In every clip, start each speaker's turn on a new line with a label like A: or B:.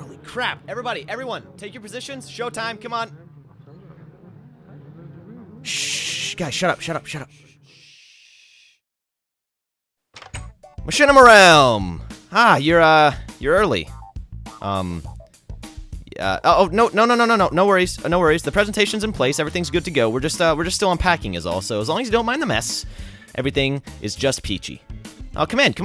A: Holy crap. Everyone, take your positions. Showtime, come on. Shh, guys, shut up. MachinimaRealm! Ah, you're early. No worries. The presentation's in place, everything's good to go. We're just still unpacking is all, so as long as you don't mind the mess, everything is just peachy. Oh, come in.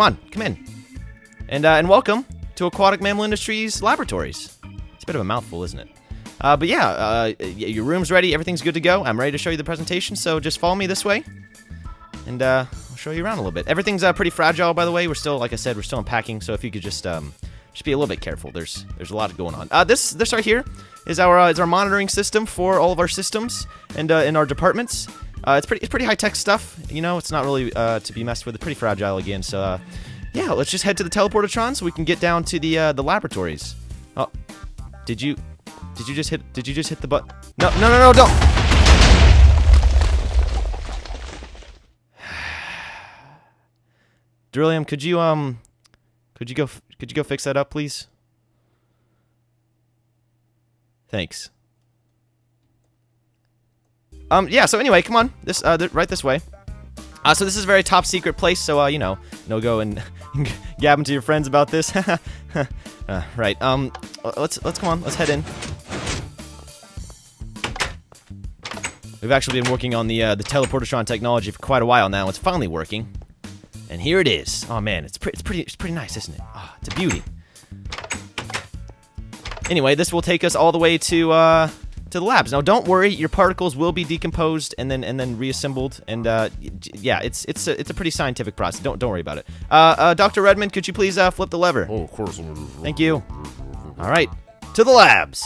A: And welcome to Aquatic Mammal Industries Laboratories. It's a bit of a mouthful, isn't it? But yeah, your room's ready, everything's good to go. I'm ready to show you the presentation, so just follow me this way. And I'll show you around a little bit. Everything's pretty fragile, by the way. We're still, like I said, we're still unpacking, so if you could just be a little bit careful. There's a lot going on. This right here is our monitoring system for all of our systems and in our departments. It's pretty high-tech stuff. You know, it's not really to be messed with. It's pretty fragile again. So yeah, let's just head to the teleportatron so we can get down to the laboratories. Oh, did you just hit the button? No, don't. Durilium, could you go fix that up, please? Thanks. Yeah, so anyway, come on. Right this way. So this is a very top secret place, so, you know, go and gab to your friends about this. Right, let's come on, let's head in. We've actually been working on the teleportatron technology for quite a while now. It's finally working. And here it is. Oh man, it's pretty nice, isn't it? Oh, it's a beauty. Anyway, this will take us all the way to the labs. Now, don't worry, your particles will be decomposed and then reassembled. And yeah, it's a pretty scientific process. Don't worry about it. Dr. Redmond, could you please flip the lever?
B: Oh, of course.
A: Thank you. All right, to the labs.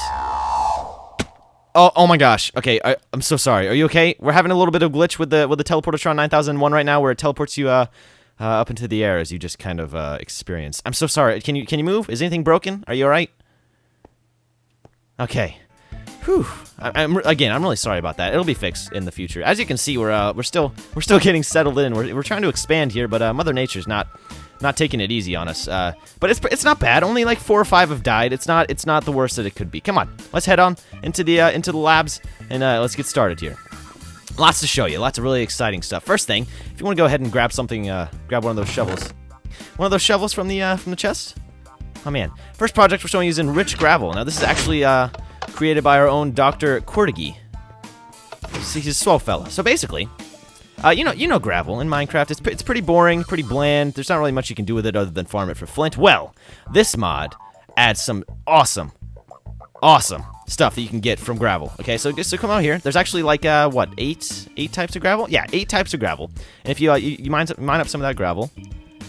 A: Oh my gosh. Okay, I'm so sorry. Are you okay? We're having a little bit of glitch with the teleportatron 9001 right now, where it teleports you up into the air as you just kind of experienced. I'm so sorry. Can you move? Is anything broken? Are you all right? Okay. Whew. I'm really sorry about that. It'll be fixed in the future. As you can see, we're still getting settled in. We're trying to expand here, but Mother Nature's not taking it easy on us. But it's not bad. Only like 4 or 5 have died. It's not the worst that it could be. Come on, let's head on into the labs and let's get started here. Lots to show you. Lots of really exciting stuff. First thing, if you want to go ahead and grab something, grab one of those shovels. One of those shovels from the chest. Oh man. First project we're showing you is enriched gravel. Now this is actually created by our own Dr. Cortigi. He's a swell fella. So basically, you know gravel in Minecraft. It's pretty boring, pretty bland. There's not really much you can do with it other than farm it for flint. Well, this mod adds some awesome stuff that you can get from gravel. Okay, so come out here. There's actually like what, eight types of gravel? Yeah, 8 types of gravel. And if you mine up some of that gravel,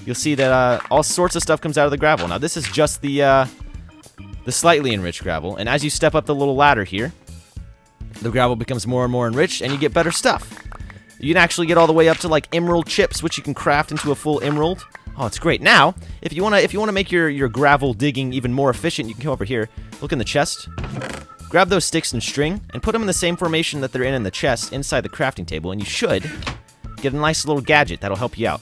A: you'll see that all sorts of stuff comes out of the gravel. Now this is just the slightly enriched gravel, and as you step up the little ladder here, the gravel becomes more and more enriched, and you get better stuff. You can actually get all the way up to like emerald chips, which you can craft into a full emerald. Oh, it's great. Now, if you wanna make your gravel digging even more efficient, you can come over here, look in the chest, grab those sticks and string, and put them in the same formation that they're in the chest inside the crafting table, and you should get a nice little gadget that'll help you out.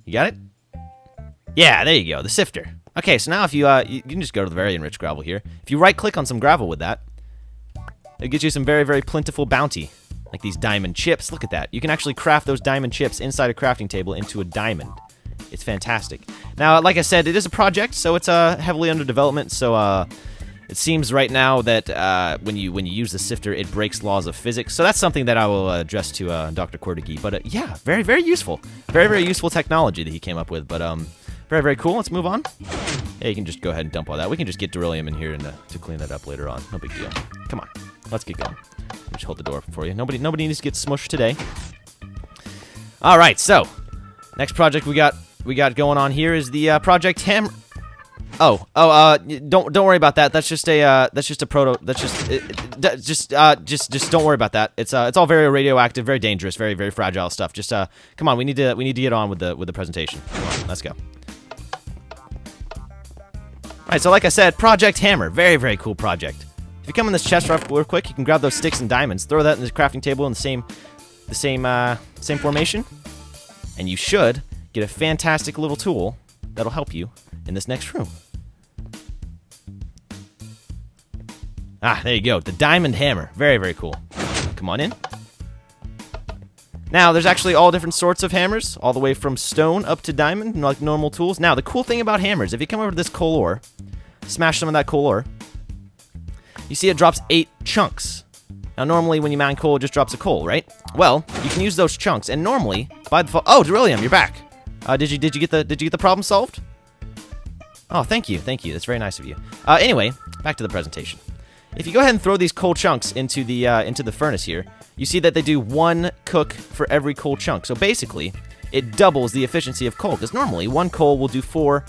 A: You got it? Yeah, there you go, the sifter. Okay, so now if you can just go to the very enriched gravel here. If you right-click on some gravel with that, it gives you some very, very plentiful bounty, like these diamond chips. Look at that. You can actually craft those diamond chips inside a crafting table into a diamond. It's fantastic. Now, like I said, it is a project, so it's heavily under development. So it seems right now that when you use the sifter, it breaks laws of physics. So that's something that I will address to Dr. Cortigi. But yeah, very, very useful. Very, very useful technology that he came up with. But very, very cool. Let's move on. Yeah, you can just go ahead and dump all that. We can just get Durilium in here and to clean that up later on. No big deal. Come on, let's get going. Let me just hold the door open for you. Nobody needs to get smushed today. All right, so next project we got going on here is the Project Ham. Don't worry about that. That's just a proto. That's just don't worry about that. It's all very radioactive, very dangerous, very, very fragile stuff. Just come on, we need to get on with the presentation. Come on, let's go. Alright, so like I said, Project Hammer. Very, very cool project. If you come in this chest real quick, you can grab those sticks and diamonds, throw that in the crafting table in the same formation, and you should get a fantastic little tool that'll help you in this next room. Ah, there you go. The diamond hammer. Very, very cool. Come on in. Now, there's actually all different sorts of hammers, all the way from stone up to diamond, like normal tools. Now, the cool thing about hammers, if you come over to this coal ore, smash some of that coal ore, you see it drops 8 chunks. Now, normally when you mine coal, it just drops a coal, right? Well, you can use those chunks, and normally, by default... Oh, Derillium, you're back. Did you get the problem solved? Oh, thank you. That's very nice of you. Anyway, back to the presentation. If you go ahead and throw these coal chunks into the furnace here, you see that they do 1 cook for every coal chunk. So basically, it doubles the efficiency of coal, because normally 1 coal will do 4,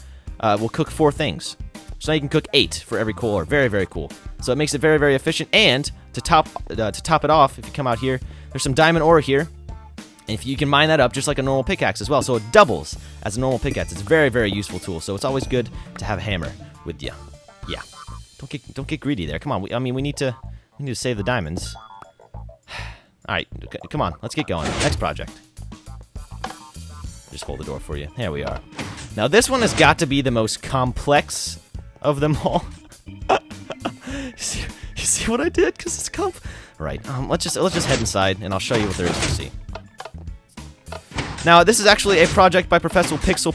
A: will cook 4 things. So now you can cook 8 for every coal ore. Very, very cool. So it makes it very, very efficient. And to top it off, if you come out here, there's some diamond ore here. And if you can mine that up just like a normal pickaxe as well. So it doubles as a normal pickaxe. It's a very, very useful tool. So it's always good to have a hammer with you. Yeah. Don't get greedy there. Come on. We need to save the diamonds. All right. Come on. Let's get going. Next project. Just hold the door for you. There we are. Now this one has got to be the most complex of them all. You see what I did? Because it's right. Let's just head inside, and I'll show you what there is to see. Now, this is actually a project by Professor Pixel.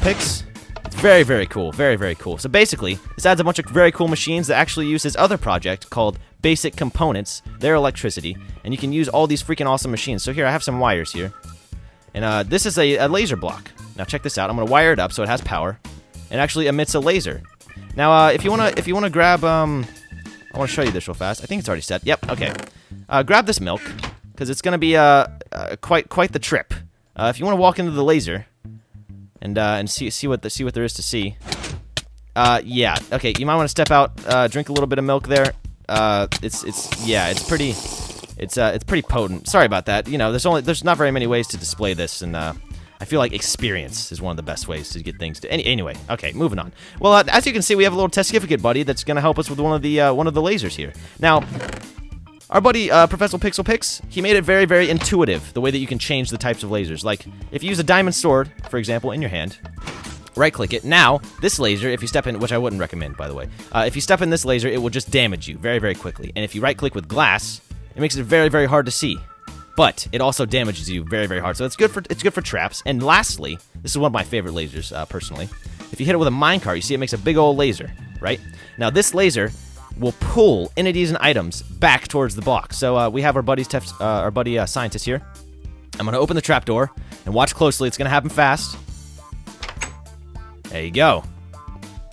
A: It's very, very cool. Very, very cool. So basically, this adds a bunch of very cool machines that actually use his other project called Basic Components. They're electricity, and you can use all these freaking awesome machines. So here, I have some wires here. And this is a laser block. Now, check this out. I'm going to wire it up so it has power. It actually emits a laser. Now, if you wanna grab, I want to show you this real fast. I think it's already set. Yep, okay. Grab this milk, because it's going to be quite the trip. If you want to walk into the laser and see what there is to see. Yeah, okay. You might want to step out, drink a little bit of milk there. It's pretty potent. Sorry about that. You know, there's not very many ways to display this, and I feel like experience is one of the best ways to get things to. Anyway, okay, moving on. Well, as you can see, we have a little testificate buddy that's going to help us with one of the lasers here. Now, our buddy Professor Pixel, he made it very, very intuitive, the way that you can change the types of lasers. Like, if you use a diamond sword, for example, in your hand, right-click it. Now, this laser, if you step in, which I wouldn't recommend, by the way, if you step in this laser, it will just damage you very, very quickly. And if you right-click with glass, it makes it very, very hard to see. But it also damages you very, very hard. So it's good for traps. And lastly, this is one of my favorite lasers, personally. If you hit it with a minecart, you see it makes a big old laser, right? Now this laser will pull entities and items back towards the block. So we have our buddy scientist here. I'm gonna open the trapdoor and watch closely. It's gonna happen fast. There you go.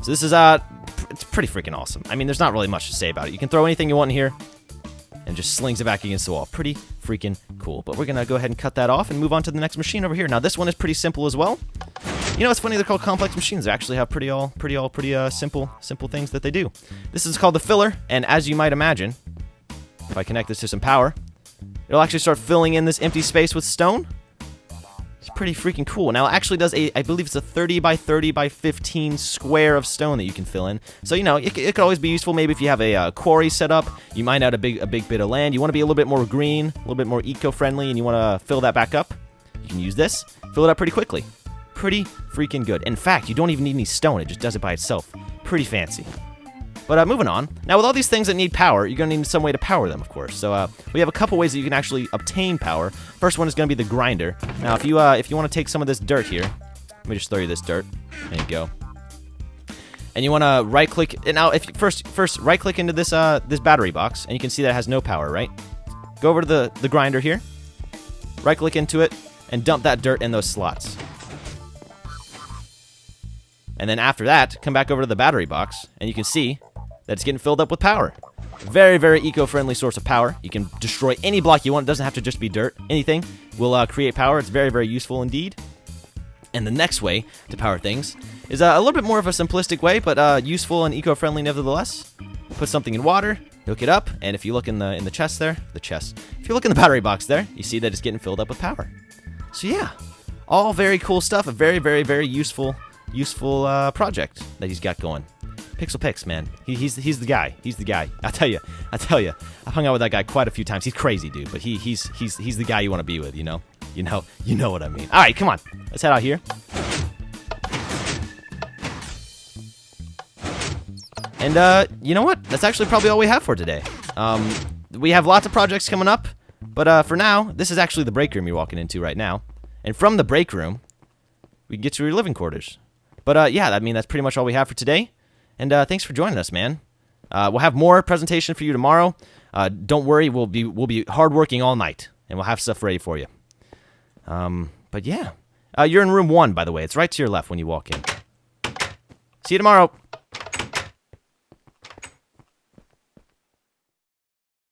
A: So this is it's pretty freaking awesome. I mean, there's not really much to say about it. You can throw anything you want in here, and just slings it back against the wall. Pretty freaking cool. But we're going to go ahead and cut that off and move on to the next machine over here. Now, this one is pretty simple as well. You know, it's funny they're called complex machines. They actually have pretty simple things that they do. This is called the filler, and as you might imagine, if I connect this to some power, it'll actually start filling in this empty space with stone. It's pretty freaking cool. Now, it actually does I believe it's a 30 by 30 by 15 square of stone that you can fill in. So, you know, it could always be useful. Maybe if you have a quarry set up, you mine out a big bit of land. You want to be a little bit more green, a little bit more eco-friendly, and you want to fill that back up. You can use this. Fill it up pretty quickly. Pretty freaking good. In fact, you don't even need any stone. It just does it by itself. Pretty fancy. But moving on. Now, with all these things that need power, you're going to need some way to power them, of course. So we have a couple ways that you can actually obtain power. First one is going to be the grinder. Now, if you want to take some of this dirt here, let me just throw you this dirt. There you go. And you want to right-click. And now, if you first right-click into this battery box, and you can see that it has no power, right? Go over to the grinder here. Right-click into it, and dump that dirt in those slots. And then after that, come back over to the battery box, and you can see that it's getting filled up with power. Very, very eco-friendly source of power. You can destroy any block you want. It doesn't have to just be dirt. Anything will create power. It's very, very useful indeed. And the next way to power things is a little bit more of a simplistic way, but useful and eco-friendly nevertheless. Put something in water, hook it up, and if you look in the chest there, if you look in the battery box there, you see that it's getting filled up with power. So yeah, all very cool stuff. A very, very, very useful project that he's got going. Pixel, man. He's the guy. He's the guy. I tell you. I've hung out with that guy quite a few times. He's crazy, dude, but he's the guy you want to be with, you know? You know what I mean. All right, come on. Let's head out here. And you know what? That's actually probably all we have for today. We have lots of projects coming up, but for now, this is actually the break room you're walking into right now. And from the break room, we can get to your living quarters. But yeah, I mean, that's pretty much all we have for today. And thanks for joining us, man. We'll have more presentation for you tomorrow. Don't worry, we'll be hard working all night, and we'll have stuff ready for you. But yeah, you're in room 1, by the way. It's right to your left when you walk in. See you tomorrow.